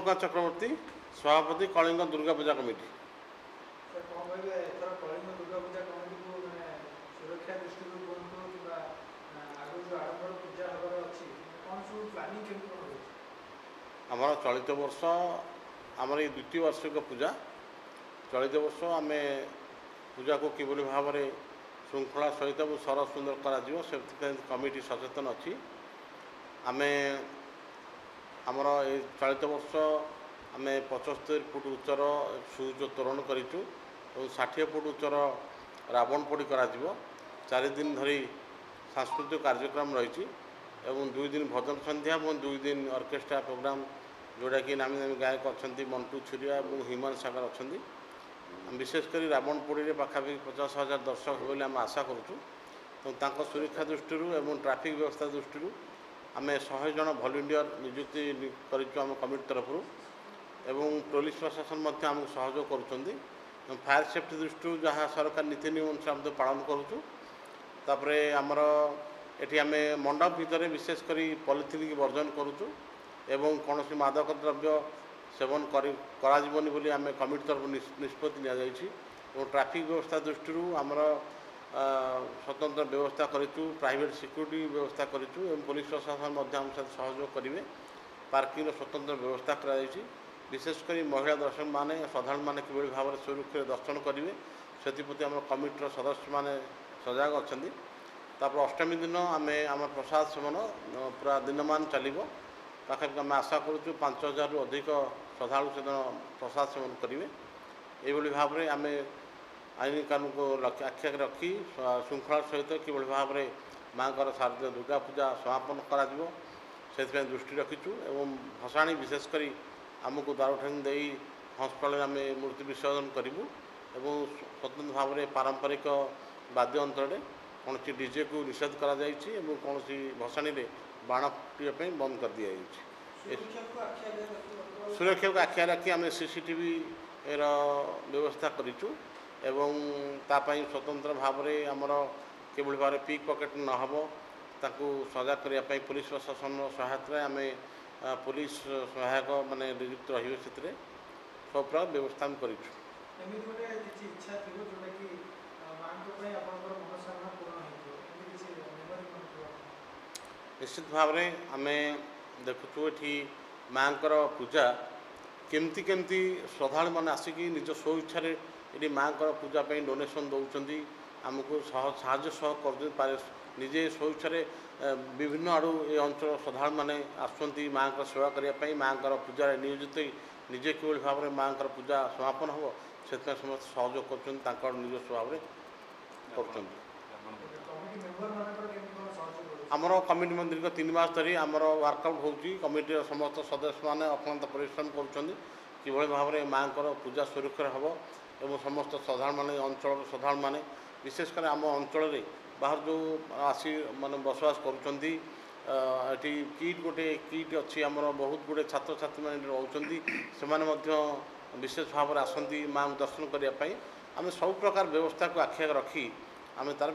सूर्यकांत चक्रवर्ती सभापति कलिंग दुर्गा पूजा कमिटी। आमर चलित वर्ष आमर ये द्वितीय वार्षिक पूजा चलित वर्ष आम पूजा को किभली भाव में श्रृंखला सहित सर सुंदर कर कमिटी सचेतन अच्छी आम आमर ये चलित वर्ष आम 75 फुट उच्चर सूर्य तोरण करूँ और 60 फुट उच्चर रावण पोड़ी कर 4 दिन धरी सांस्कृतिक कार्यक्रम रही एवं 2 दिन भजन संध्या और 2 दिन ऑर्केस्ट्रा प्रोग्राम जोड़ा कि नामी नामी गायक अच्छा मंटू छुरिया और हिमान सागर अच्छा विशेषकर रावण पोड़ी पाखापाखि 50,000 दर्शक हो आम आशा करूँ तो सुरक्षा दृष्टि एवं ट्रैफिक व्यवस्था दृष्टि आम 100 जन वॉलंटियर नियुक्ति करूँ कमिटी तरफ एवं पुलिस प्रशासन आमको सहयोग कर फायर सेफ्टी दृष्टि जहाँ सरकार नीति नियम अनुसार पालन करूँ आमर ये आम मंडप भितर विशेषकर पॉलिथिन की वर्जन करूँ एवं कौन मादक द्रव्य सेवन कराजीवनी बोली आम कमिटी तरफ निष्पत्ति नि ट्रैफिक व्यवस्था दृष्टि आमर स्वतंत्र व्यवस्था करूँ प्राइवेट सिक्यूरीटी व्यवस्था करूँ पुलिस प्रशासन आम सहयोग करेंगे पार्किंग स्वतंत्र व्यवस्था कर विशेषकर महिला दर्शक माने श्रद्धालु मैंने कि भाव में सुरक्षा दर्शन करेंगे से आम कमिटर सदस्य मैंने सजग अच्छा अष्टमी दिन आम आम प्रसाद सेवन पूरा दिन मान चलो पाखापाखि आम आशा करूँ 5,000 रु अधिक श्रद्धालु से प्रसाद सेवन करेंगे ये भाव में आम आईन कानून को आखि रखी श्रृंखला सहित कि भाव में माँ शारदीय दुर्गा पूजा समापन कर दृष्टि रखीचु एवं भसाणी विशेषकर आमको दारुठानी दे हस्पिटाल आम मूर्ति विसर्जन करूँ एवं स्वतंत्र भाव में पारंपरिक वाद्य अंतर कौन डीजे को निषेध कौन भसाणी बाण फुटापी बंद कर दी सुरक्षा को आखिया रखी आम सीसीटीवी व्यवस्था करूँ एवं तापाई स्वतंत्र भाव में आमर कि भाव में पिक पॉकेट नहब ताकू सजग करने पुलिस प्रशासन सहायता आम पुलिस सहायक माने नियुक्त रही से सब प्रकार व्यवस्था कर निश्चित भाव में आम देखु ये माँ पूजा केमती केमती श्रद्धालु मैंने आसिक निज स्व इच्छा ये माँ पूजा डोनेशन दौरान आमको साहय कर निजे स्व इच्छा विभिन्न आड़ू ये अंचल श्रद्धालु मैंने आसुँच माँ सेवा करने माँ पूजा नियोजित निजे कि भाव में माँ पूजा समापन हम से समस्त सहयोग कर निजस्व भाव में कर आमर कमिटी मंदिर को 3 मास धरी आमर वर्कआउट होची कमिटी समस्त सदस्य मैंने अक्लांत परिश्रम कर भाव में माँ पूजा सुरक्षा हम एवं समस्त श्रद्धालु मैंने अंचल श्रद्धालु मैंने विशेषकर आम अंचल बाहर जो आसी माने बसवास करुँच किट गोटे किट अच्छी आमर बहुत गुड़े छात्र छात्री मैंने रोच से विशेष भाव में आसती माँ दर्शन करने आम सब प्रकार व्यवस्था को आखि रखी आम तार